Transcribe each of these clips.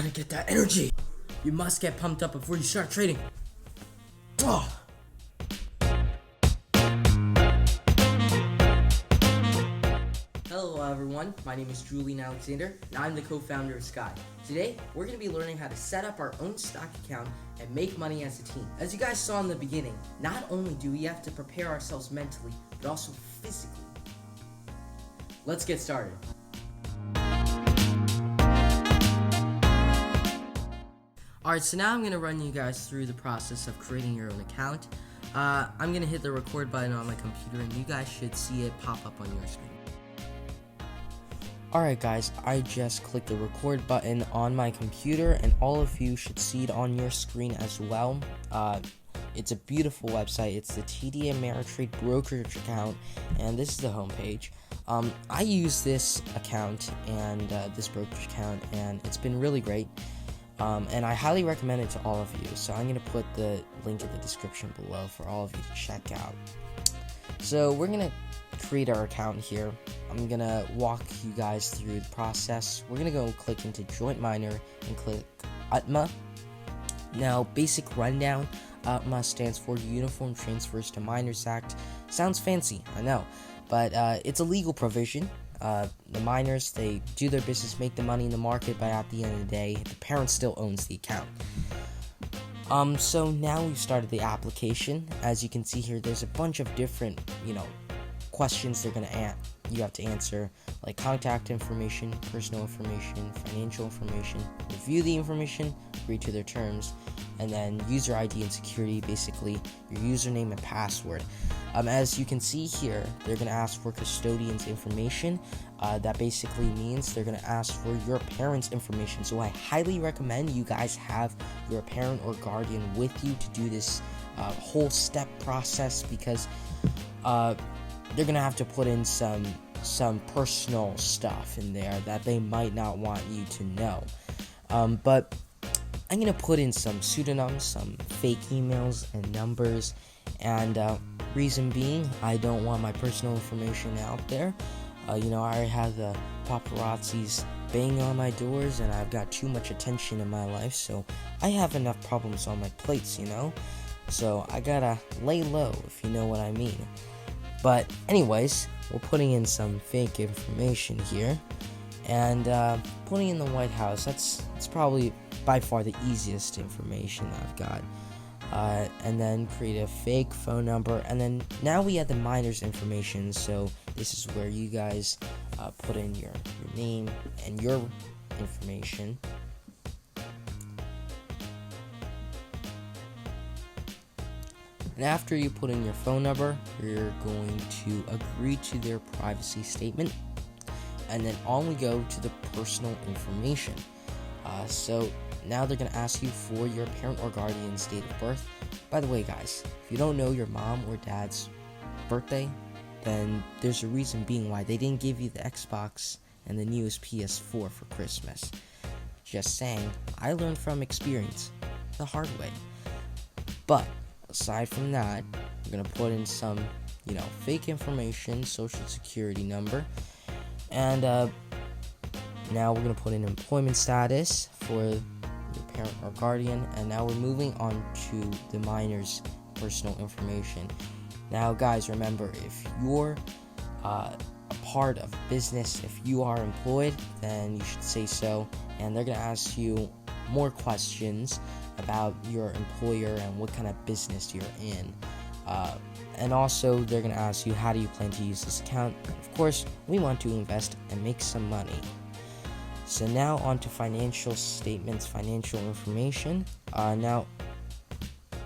Gotta get that energy. You must get pumped up before you start trading. Oh. Hello everyone, my name is Julian-Alexandre, and I'm the co-founder of Sky. Today, we're going to be learning how to set up our own stock account and make money as a team. As you guys saw in the beginning, not only do we have to prepare ourselves mentally, but also physically. Let's get started. Alright, so now I'm going to run you guys through the process of creating your own account. I'm going to hit the record button on my computer and you guys should see it pop up on your screen. Alright guys, I just clicked the record button on my computer and all of you should see it on your screen as well. It's a beautiful website. It's the TD Ameritrade brokerage account, and this is the homepage. I use this account and this brokerage account, and it's been really great. And I highly recommend it to all of you. So I'm going to put the link in the description below for all of you to check out. So we're going to create our account here. I'm going to walk you guys through the process. We're going to go click into Joint Miner and click UTMA. Now, basic rundown. UTMA stands for Uniform Transfers to Miners Act. Sounds fancy, I know, but it's a legal provision. The miners, they do their business, make the money in the market, but at the end of the day, the parent still owns the account. So now we've started the application. As you can see here, there's a bunch of different, questions you have to answer, like contact information, personal information, financial information, review the information, agree to their terms, and then user ID and security, basically your username and password. As you can see here, they're going to ask for custodian's information. That basically means they're going to ask for your parents' information. So I highly recommend you guys have your parent or guardian with you to do this whole step process, because they're going to have to put in some personal stuff in there that they might not want you to know. But I'm going to put in some pseudonyms, some fake emails and numbers, and reason being, I don't want my personal information out there. I already have the paparazzis banging on my doors, and I've got too much attention in my life, so I have enough problems on my plates, so I gotta lay low, if you know what I mean. But anyways, we're putting in some fake information here, and putting in the White House. It's probably by far the easiest information I've got. And then create a fake phone number, and then now we have the miner's information. So this is where you guys put in your name and your information. And after you put in your phone number, you're going to agree to their privacy statement, and then on we go to the personal information. So now they're going to ask you for your parent or guardian's date of birth. By the way, guys, if you don't know your mom or dad's birthday, then there's a reason being why they didn't give you the Xbox and the newest PS4 for Christmas. Just saying, I learned from experience, the hard way. But aside from that, we're going to put in some, fake information, social security number, and now we're going to put in employment status for your parent or guardian, and now we're moving on to the miner's personal information. Now guys, remember, if you're a part of business, if you are employed, then you should say so, and they're going to ask you more questions about your employer and what kind of business you're in. And also, they're going to ask you, how do you plan to use this account? Of course, we want to invest and make some money. So now on to financial statements, financial information. Now,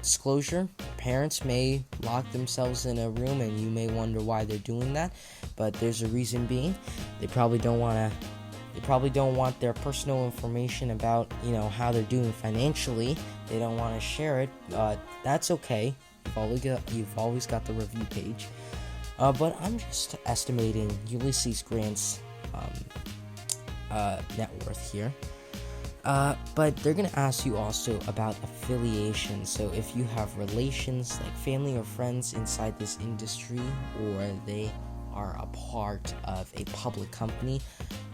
disclosure, parents may lock themselves in a room and you may wonder why they're doing that, but there's a reason being. They probably don't want their personal information about, how they're doing financially. They don't want to share it, but that's okay. You've always got the review page. But I'm just estimating Ulysses Grant's net worth here. But they're going to ask you also about affiliation. So if you have relations, like family or friends inside this industry, or they are a part of a public company,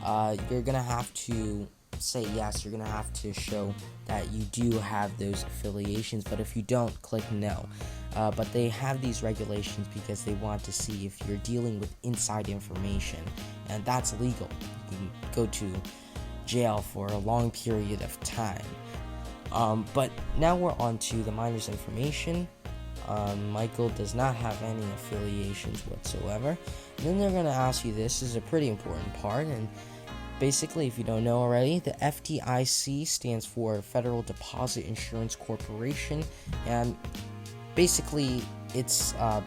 you're going to have to say yes, you're going to have to show that you do have those affiliations, but if you don't, click no. But they have these regulations because they want to see if you're dealing with inside information, and that's legal. You can go to jail for a long period of time. But now we're on to the miner's information. Michael does not have any affiliations whatsoever. And then they're going to ask you, this is a pretty important part, and basically, if you don't know already, the FDIC stands for Federal Deposit Insurance Corporation, and basically it's a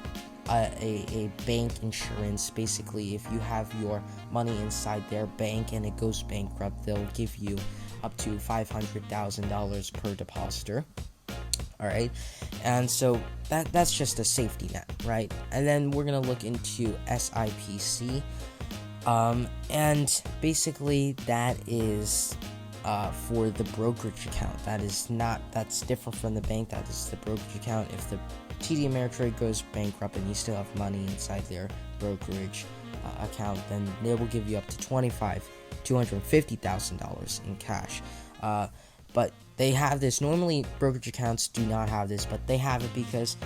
bank insurance. Basically, if you have your money inside their bank and it goes bankrupt, they'll give you up to $500,000 per depositor. Alright, and so that's just a safety net, right? And then we're gonna look into SIPC, and basically that is for the brokerage account. That's different from the bank. That is the brokerage account. If the TD Ameritrade goes bankrupt and you still have money inside their brokerage account, then they will give you up to $250,000 in cash. But they have this. Normally, brokerage accounts do not have this, but they have it because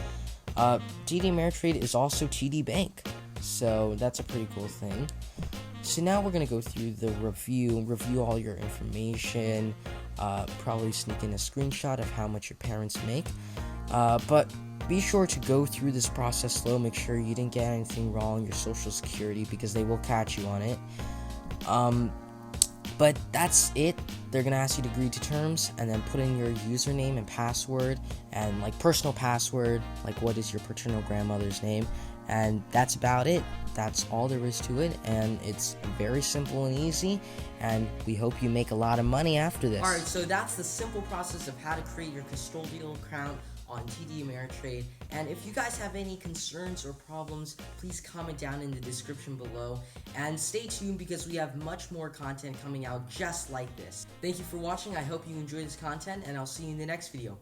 TD Ameritrade is also TD Bank. So that's a pretty cool thing. So now we're going to go through the review all your information, probably sneak in a screenshot of how much your parents make. But be sure to go through this process slow. Make sure you didn't get anything wrong, your social security, because they will catch you on it. But that's it. They're going to ask you to agree to terms and then put in your username and password and like personal password, like what is your paternal grandmother's name. And that's about it. That's all there is to it, and it's very simple and easy, and we hope you make a lot of money after this. Alright, so that's the simple process of how to create your custodial account on TD Ameritrade. And if you guys have any concerns or problems, please comment down in the description below, and stay tuned because we have much more content coming out just like this. Thank you for watching. I hope you enjoyed this content, and I'll see you in the next video.